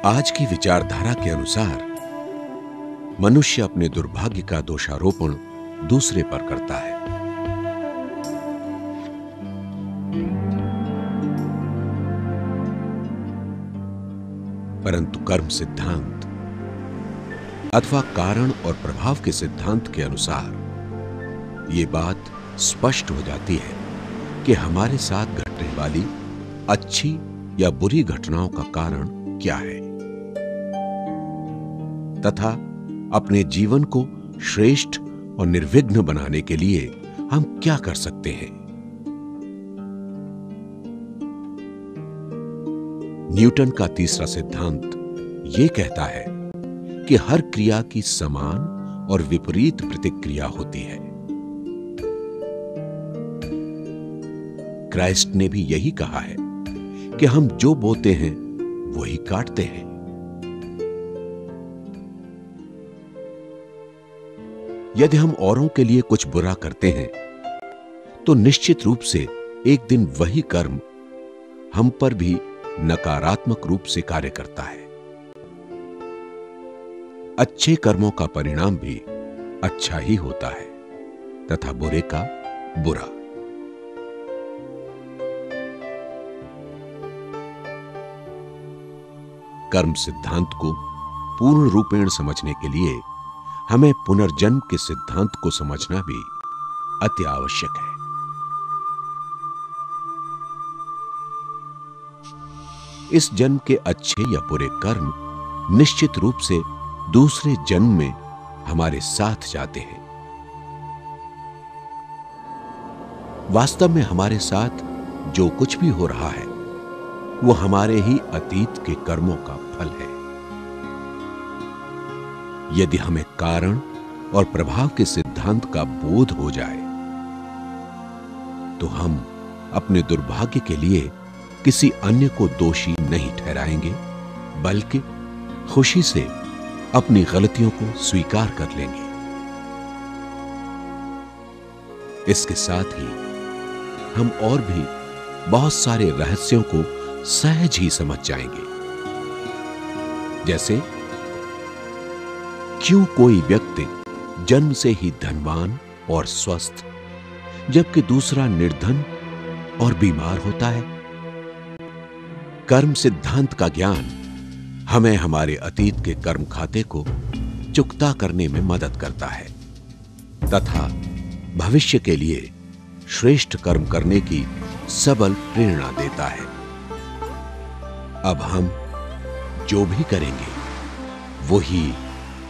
आज की विचारधारा के अनुसार मनुष्य अपने दुर्भाग्य का दोषारोपण दूसरे पर करता है। परंतु कर्म सिद्धांत अथवा कारण और प्रभाव के सिद्धांत के अनुसार यह बात स्पष्ट हो जाती है कि हमारे साथ घटने वाली अच्छी या बुरी घटनाओं का कारण क्या है, तथा अपने जीवन को श्रेष्ठ और निर्विघ्न बनाने के लिए हम क्या कर सकते हैं। न्यूटन का तीसरा सिद्धांत यह कहता है कि हर क्रिया की समान और विपरीत प्रतिक्रिया होती है। क्राइस्ट ने भी यही कहा है कि हम जो बोते हैं वही काटते हैं। यदि हम औरों के लिए कुछ बुरा करते हैं तो निश्चित रूप से एक दिन वही कर्म हम पर भी नकारात्मक रूप से कार्य करता है। अच्छे कर्मों का परिणाम भी अच्छा ही होता है तथा बुरे का बुरा। कर्म सिद्धांत को पूर्ण रूपेण समझने के लिए हमें पुनर्जन्म के सिद्धांत को समझना भी अति आवश्यक है। इस जन्म के अच्छे या बुरे कर्म निश्चित रूप से दूसरे जन्म में हमारे साथ जाते हैं। वास्तव में हमारे साथ जो कुछ भी हो रहा है वो हमारे ही अतीत के कर्मों का फल है। यदि हमें कारण और प्रभाव के सिद्धांत का बोध हो जाए तो हम अपने दुर्भाग्य के लिए किसी अन्य को दोषी नहीं ठहराएंगे, बल्कि खुशी से अपनी गलतियों को स्वीकार कर लेंगे। इसके साथ ही हम और भी बहुत सारे रहस्यों को सहज ही समझ जाएंगे। जैसे क्यों कोई व्यक्ति जन्म से ही धनवान और स्वस्थ जबकि दूसरा निर्धन और बीमार होता है। कर्म सिद्धांत का ज्ञान हमें हमारे अतीत के कर्म खाते को चुकता करने में मदद करता है तथा भविष्य के लिए श्रेष्ठ कर्म करने की सबल प्रेरणा देता है। अब हम जो भी करेंगे वही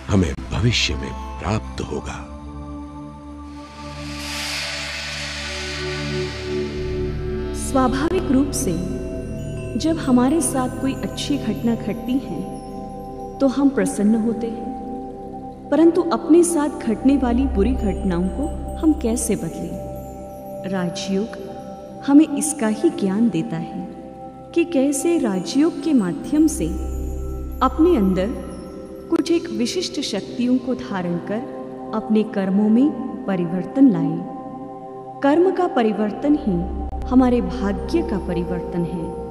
हमें भविष्य में प्राप्त होगा। स्वाभाविक रूप से जब हमारे साथ कोई अच्छी घटना घटती है तो हम प्रसन्न होते हैं, परंतु अपने साथ घटने वाली बुरी घटनाओं को हम कैसे बदलें? राजयोग हमें इसका ही ज्ञान देता है कि कैसे राजयोग के माध्यम से अपने अंदर कुछ एक विशिष्ट शक्तियों को धारण कर अपने कर्मों में परिवर्तन लाएं। कर्म का परिवर्तन ही हमारे भाग्य का परिवर्तन है।